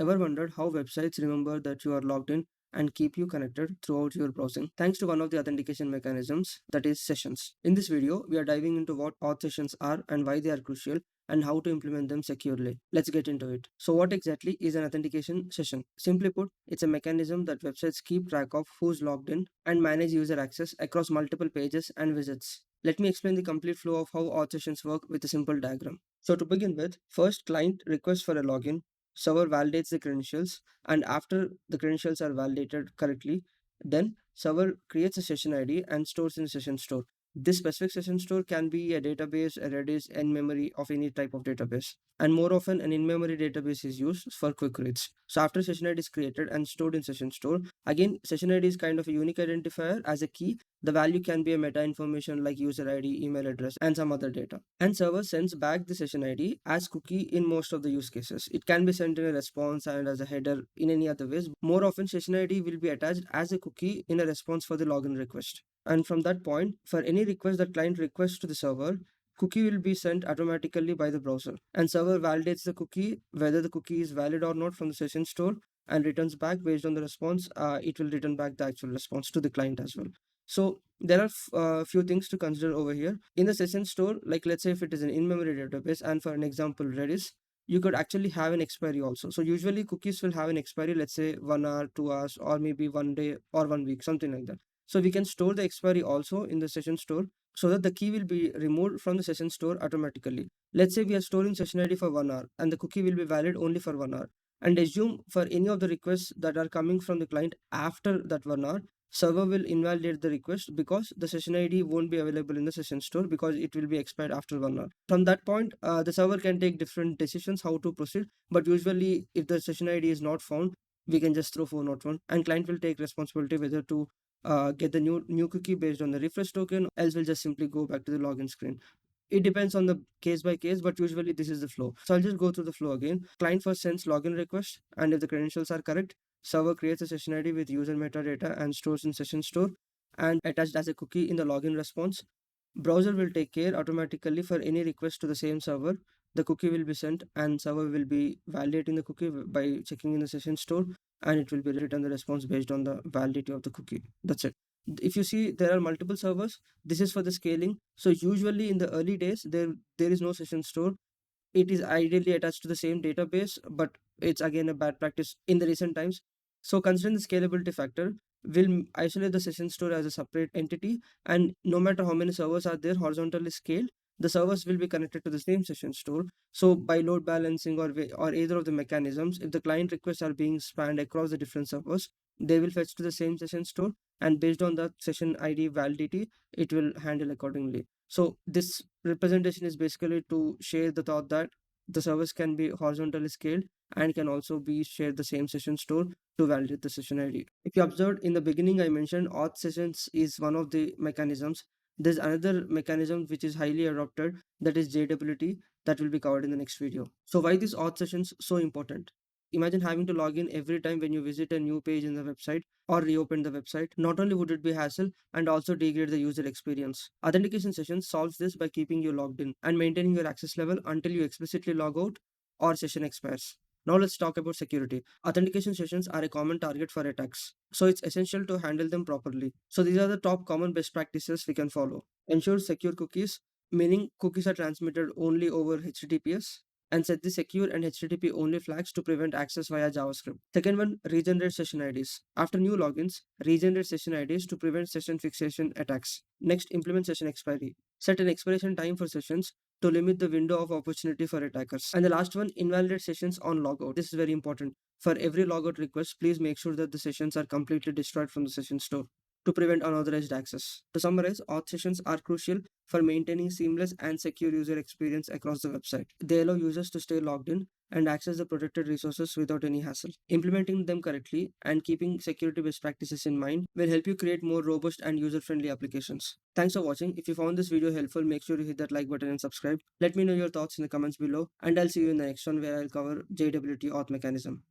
Ever wondered how websites remember that you are logged in and keep you connected throughout your browsing thanks to one of the authentication mechanisms, that is sessions? In this video, we are diving into what auth sessions are and why they are crucial and how to implement them securely. Let's get into it. So what exactly is an authentication session? Simply put, it's a mechanism that websites keep track of who's logged in and manage user access across multiple pages and visits. Let me explain the complete flow of how auth sessions work with a simple diagram. So to begin with, first client requests for a login, server validates the credentials, and after the credentials are validated correctly, then server creates a session ID and stores in a session store. This specific session store can be a database, a Redis, in-memory of any type of database. And more often, an in-memory database is used for quick reads. So after session ID is created and stored in session store, again, session ID is kind of a unique identifier as a key. The value can be a meta information like user ID, email address, and some other data. And server sends back the session ID as cookie in most of the use cases. It can be sent in a response and as a header in any other ways. More often, session ID will be attached as a cookie in a response for the login request. And from that point, for any request that client requests to the server, cookie will be sent automatically by the browser. And server validates the cookie, whether the cookie is valid or not from the session store, and returns back based on the response. It will return back the actual response to the client as well. So there are few things to consider over here. In the session store, like let's say if it is an in-memory database, and for an example, Redis, you could actually have an expiry also. So usually cookies will have an expiry, let's say 1 hour, 2 hours, or maybe 1 day or 1 week, something like that. So we can store the expiry also in the session store so that the key will be removed from the session store automatically. Let's say we are storing session ID for 1 hour and the cookie will be valid only for 1 hour. And assume for any of the requests that are coming from the client after that 1 hour, server will invalidate the request because the session ID won't be available in the session store because it will be expired after 1 hour. From that point, the server can take different decisions how to proceed. But usually, if the session ID is not found, we can just throw 401 and client will take responsibility whether to get the new cookie based on the refresh token, else will just simply go back to the login screen. It depends on the case by case, but usually this is the flow. So I'll just go through the flow again. Client first sends login request, and if the credentials are correct, server creates a session ID with user metadata and stores in session store and attached as a cookie in the login response. Browser will take care automatically for any request to the same server. The cookie will be sent and server will be validating the cookie by checking in the session store, and it will be return the response based on the validity of the cookie. That's it. If you see there are multiple servers, this is for the scaling. So usually in the early days, there is no session store. It is ideally attached to the same database, but it's again a bad practice in the recent times. So considering the scalability factor, we'll isolate the session store as a separate entity, and no matter how many servers are there horizontally scaled, the servers will be connected to the same session store. So by load balancing or either of the mechanisms, if the client requests are being spanned across the different servers, they will fetch to the same session store, and based on the session ID validity, it will handle accordingly. So this representation is basically to share the thought that the service can be horizontally scaled and can also be shared the same session store to validate the session ID. If you observed in the beginning, I mentioned auth sessions is one of the mechanisms. There's another mechanism which is highly adopted, that is JWT, that will be covered in the next video. So why these auth sessions so important? Imagine having to log in every time when you visit a new page in the website or reopen the website. Not only would it be hassle and also degrade the user experience. Authentication sessions solves this by keeping you logged in and maintaining your access level until you explicitly log out or session expires. Now let's talk about security. Authentication sessions are a common target for attacks, so it's essential to handle them properly. So these are the top common best practices we can follow. Ensure secure cookies, meaning cookies are transmitted only over HTTPS, and set the secure and HTTP only flags to prevent access via JavaScript. Second one, regenerate session IDs. After new logins, regenerate session IDs to prevent session fixation attacks. Next, implement session expiry. Set an expiration time for sessions to limit the window of opportunity for attackers. And the last one, invalidate sessions on logout. This is very important. For every logout request, please make sure that the sessions are completely destroyed from the session store to prevent unauthorized access. To summarize, auth sessions are crucial for maintaining seamless and secure user experience across the website. They allow users to stay logged in and access the protected resources without any hassle. Implementing them correctly and keeping security best practices in mind will help you create more robust and user-friendly applications. Thanks for watching. If you found this video helpful, make sure you hit that like button and subscribe. Let me know your thoughts in the comments below, and I'll see you in the next one where I'll cover JWT auth mechanism.